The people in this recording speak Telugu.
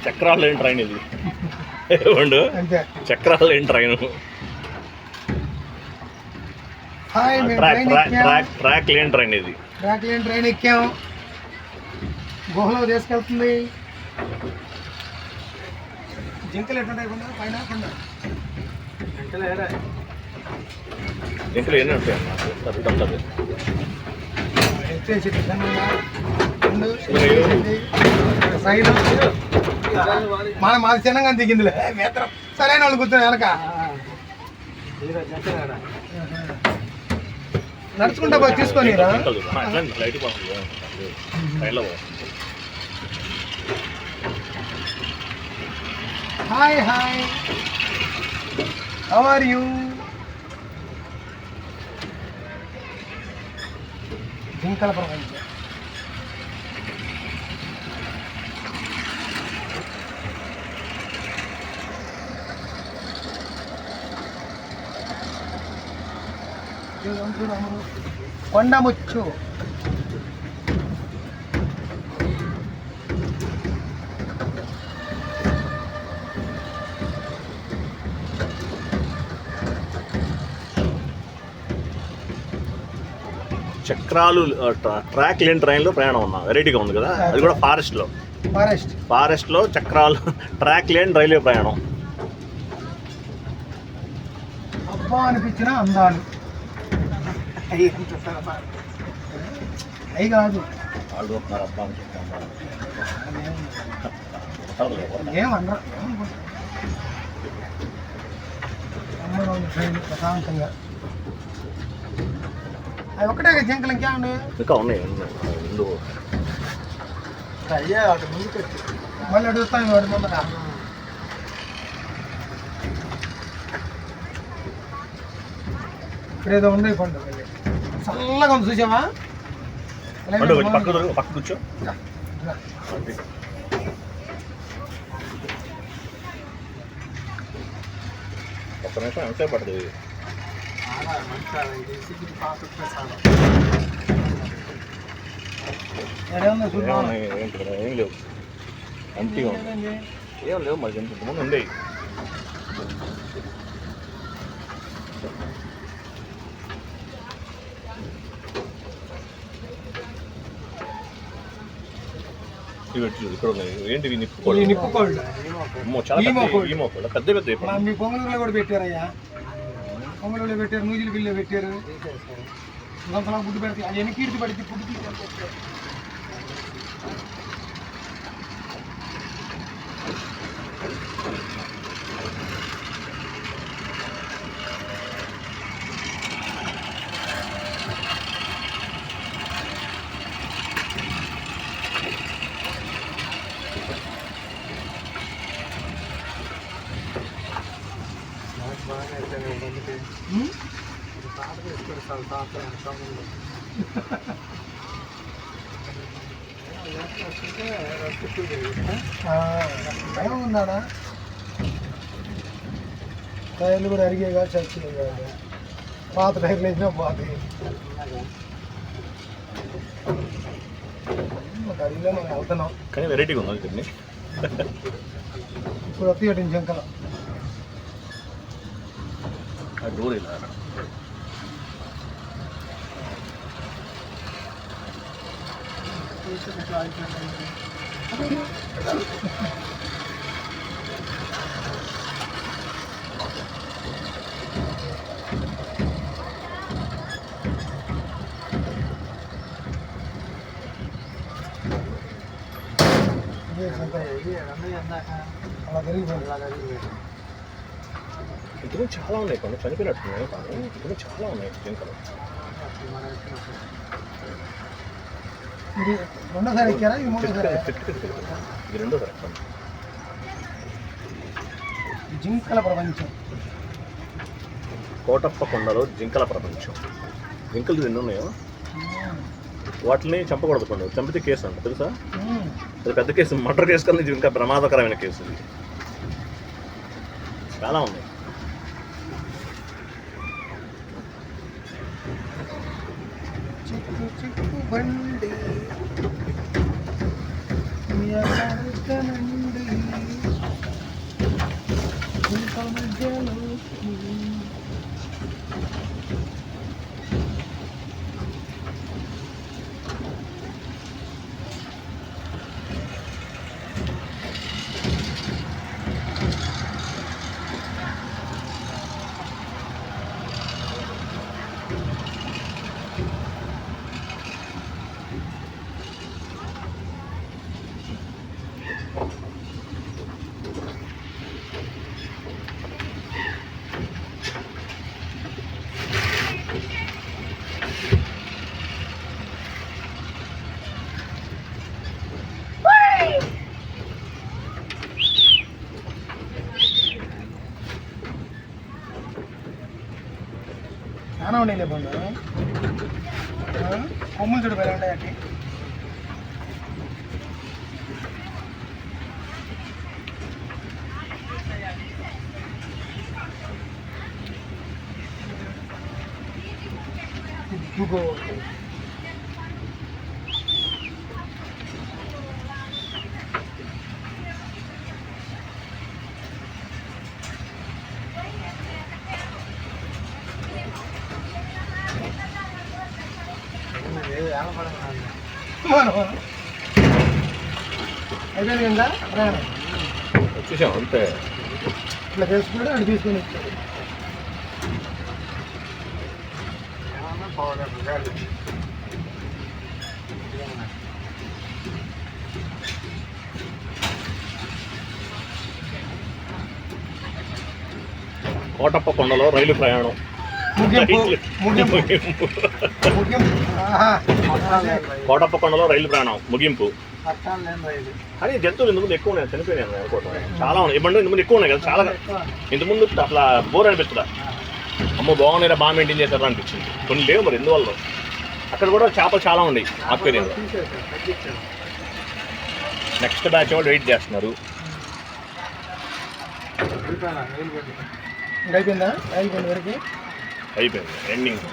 చక్రాలు లేని ట్రైన్ ఇది ఏమండు చక్రాలు లేని ట్రైన్ ట్రాక్ లేని ట్రైన్ ఇది ట్రాక్ లేని ట్రైన్ ఎక్కాము గుహలో తీసుకెళ్తుంది జింకలు ఎట్లుంటాయి పైన జింకలు ఎన్ని ఉంటాయి మాది చిన్నగా దిగిందిలే సరైన వాళ్ళు కూర్చొని వెనక నడుచుకుంటా పోయి తీసుకొని hi hi how are you జింకల ప్రపంచం కొండముచ్చు చక్రాలు ట్రాక్ లేని ట్రైన్లో ప్రయాణం ఉన్నా వెరైటీగా ఉంది కదా అది కూడా ఫారెస్ట్లో చక్రాలు ట్రాక్ లేని రైల్వే ప్రయాణం అబ్బా అనిపించిన అందాలు అవి కాదు ఏమన్నా ప్రశాంతంగా అవి ఒకటే జింకలు ఇంకా ఉన్నాయి అయ్యా అటు ముందుకు మళ్ళీ అడుగుతాను వాడి ముందర ఇప్పుడేదో ఉండే పండు చల్లగా ఉంది చూసావా పక్క కూర్చో ఒక్క నిమిషం ఎంతసేపు పడుతుంది ఏం లేవు ఎంటీగా ఉంది ఏం లేవు మరి ఇంతకుముందు ఉండేవి ఇక్కడ ఉన్నాయి ఏంటి నిప్పుకోళ్ళు పెద్ద పెద్ద మీ పొంగళూరులో కూడా పెట్టారయ్యా పొంగళూరులో పెట్టారు నూజిలు బిల్లు పెట్టారు గుడ్డు పెడతాయి అది ఎన్ని కీర్తి పడితే ఫుడ్ తీసుకెళ్ళి భయం ఉందా టైర్లు కూడా అరిగేగా చచ్చినాయి కాదు పాత టైర్లు వేసినా పోతాయి అడిగిలో మనం వెళ్తున్నాం కానీ వెరైటీగా ఉంది ఇప్పుడు వస్తాయి జంకల డోర్ ఇలా ఇందులో చాలా ఉన్నాయి కొన్ని చనిపోయినట్టున్నాయి కానీ ఇందులో చాలా ఉన్నాయి జింకలు రెండోసారి ఎక్కారా ఇది మూడోసారి ఇది రెండోసారి జింకల ప్రపంచం కోటప్ప కొండలో జింకల ప్రపంచం. జింకలు ఎన్ని ఉన్నాయో వాటిని చంపకూడదు. కొండ చంపితే కేసు అంట తెలుసా? అది పెద్ద కేసు, మర్డర్ కేసు కన్నా ఇది ఇంకా ప్రమాదకరమైన కేసు. ఇది చాలా ఉన్నాయి. బండి చాలా ఉన్నాయి లేకుండా కొమ్ములు చూడు ఎలా ఉంటాయి అట్టి. ఇదిగో అయిపోయింది కదా ప్రయాణం. వచ్చేసాం అంతే. ఇట్లా చేసుకుంటే అటు తీసుకొని వచ్చాడు. కోటప్ప కొండలో రైలు ప్రయాణం. కోటప్ప కొండలో రైలు ప్రయాణం ముగింపు. కానీ జంతువులు ఇంతకుముందు ఎక్కువ ఉన్నాయి, చనిపోయినాయి అనుకోవటం. చాలా ఉన్నాయి. ఇబ్బంది ఇంతకుముందు ఎక్కువ ఉన్నాయి కదా, చాలా. ఇంతకుముందు అట్లా బోర్ అనిపిస్తుందా? అమ్మో బాగున్నాయిరా, బాగా మెయింటైన్ చేస్తారా అనిపించింది. కొన్ని లేవు మరి ఎందువల్ల. అక్కడ కూడా చేపలు చాలా ఉన్నాయి ఆక్వేరియంలో. నెక్స్ట్ బ్యాచ్ వాళ్ళు వెయిట్ చేస్తున్నారు. అయిపోయిందా? అయిపోయింది వరకు అయిపోయింది ఎండింగ్.